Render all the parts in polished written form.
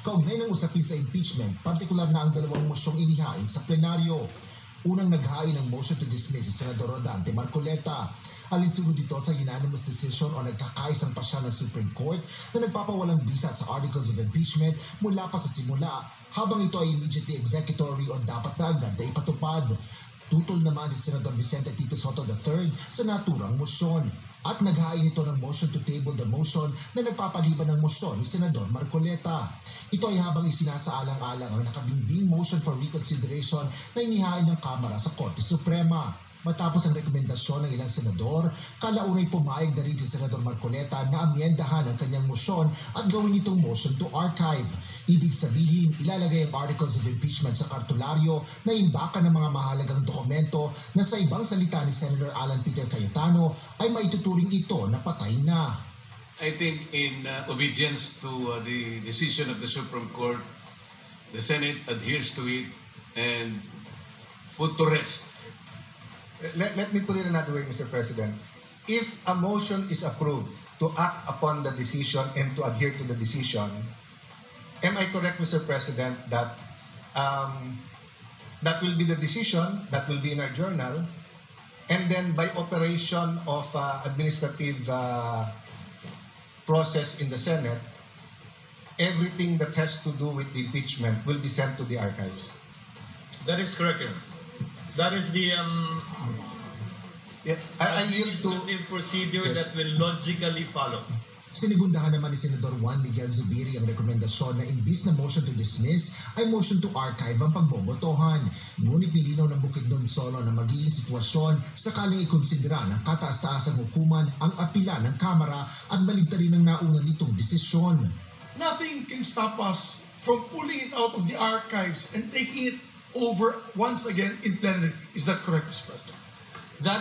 Kaugnay ng usapin sa impeachment, partikular na ang dalawang mosyong inihain sa plenaryo. Unang naghain ng motion to dismiss si Senador Rodante Marcoleta. Alinsunod dito sa unanimous decision o nagkakaisang pasya ng Supreme Court na nagpapawalang bisa sa articles of impeachment mula pa sa simula, habang ito ay immediately executory o dapat na agad na ipatupad. Tutol naman si Senador Vicente Tito Soto III sa naturang motion at naghain ito ng motion to table the motion na nagpapaliban ng motion ni Senador Marcoleta. Ito ay habang isinasaalang-alang ang nakabimbing motion for reconsideration na inihain ng Kamara sa Korte Suprema. Matapos ang rekomendasyon ng ilang senador, kalaunay pumayag na rin si Senador Marcoleta na amyendahan ang kanyang motion at gawin itong motion to archive. Ibig sabihin, ilalagay ang articles of impeachment sa kartularyo na imbakan ng mga mahalagang dokumento na sa ibang salita ni Senator Alan Peter Cayetano ay maituturing ito na patay na. I think in obedience to the decision of the Supreme Court, the Senate adheres to it and put to rest. Let me put it another way, Mr. President. If a motion is approved to act upon the decision and to adhere to the decision, am I correct, Mr. President, that that will be the decision, that will be in our journal, and then by operation of administrative process in the Senate, everything that has to do with the impeachment will be sent to the archives? That is correct, Your Honor. That is the administrative procedure that will logically follow. Sinigundahan naman ni Senador Juan Miguel Zubiri ang rekomendasyon na imbis na motion to dismiss ay motion to archive ang pagbobotohan. Ngunit nilinaw ng Bukidnon Solo na magiging sitwasyon sakaling ikonsidera ng kataas-taasang hukuman ang apila ng Kamara at baligtarin ang nauna nitong desisyon. Nothing can stop us from pulling it out of the archives and taking it over once again in plenary. Is that correct, Mr. President? That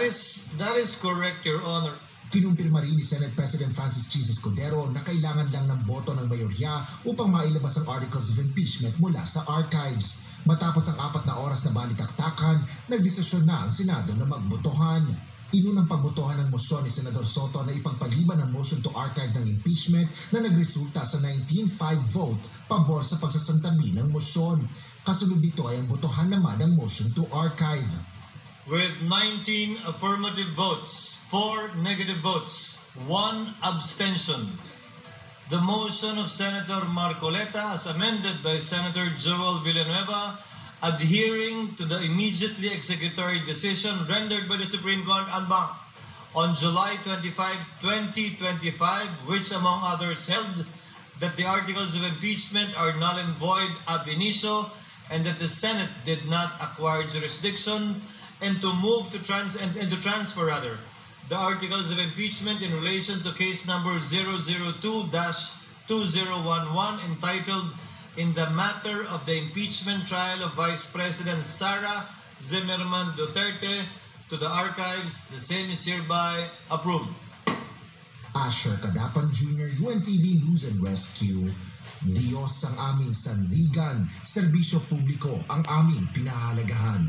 is correct, Your Honor. Kinumpirma rin ni Senate President Francis Chis Escudero na kailangan lang ng boto ng mayorya upang mailabas ang articles of impeachment mula sa archives. Matapos ang 4 na oras na balitaktakan, nagdesisyon na ang Senado na magbotohan. Inunang pagbotohan ng motion ni Senador Soto na ipagpaliban ang motion to archive ng impeachment na nagresulta sa 19-5 vote pabor sa pagsasantabi ng motion. Kasunod dito ay ang botohan naman ng motion to archive. With 19 affirmative votes, 4 negative votes, 1 abstention, the motion of Senator Marcoleta as amended by Senator Joel Villanueva, adhering to the immediately executory decision rendered by the Supreme Court en banc on July 25, 2025, which among others held that the articles of impeachment are null and void ab initio and that the Senate did not acquire jurisdiction and to move to transfer the articles of impeachment in relation to case number 002-2011 entitled in the matter of the impeachment trial of Vice President Sara Zimmerman Duterte to the archives. The same is hereby approved. Asher Cadapan Jr., UNTV News and Rescue. Diyos ang aming sandigan, serbisyo publiko ang aming pinahalagahan.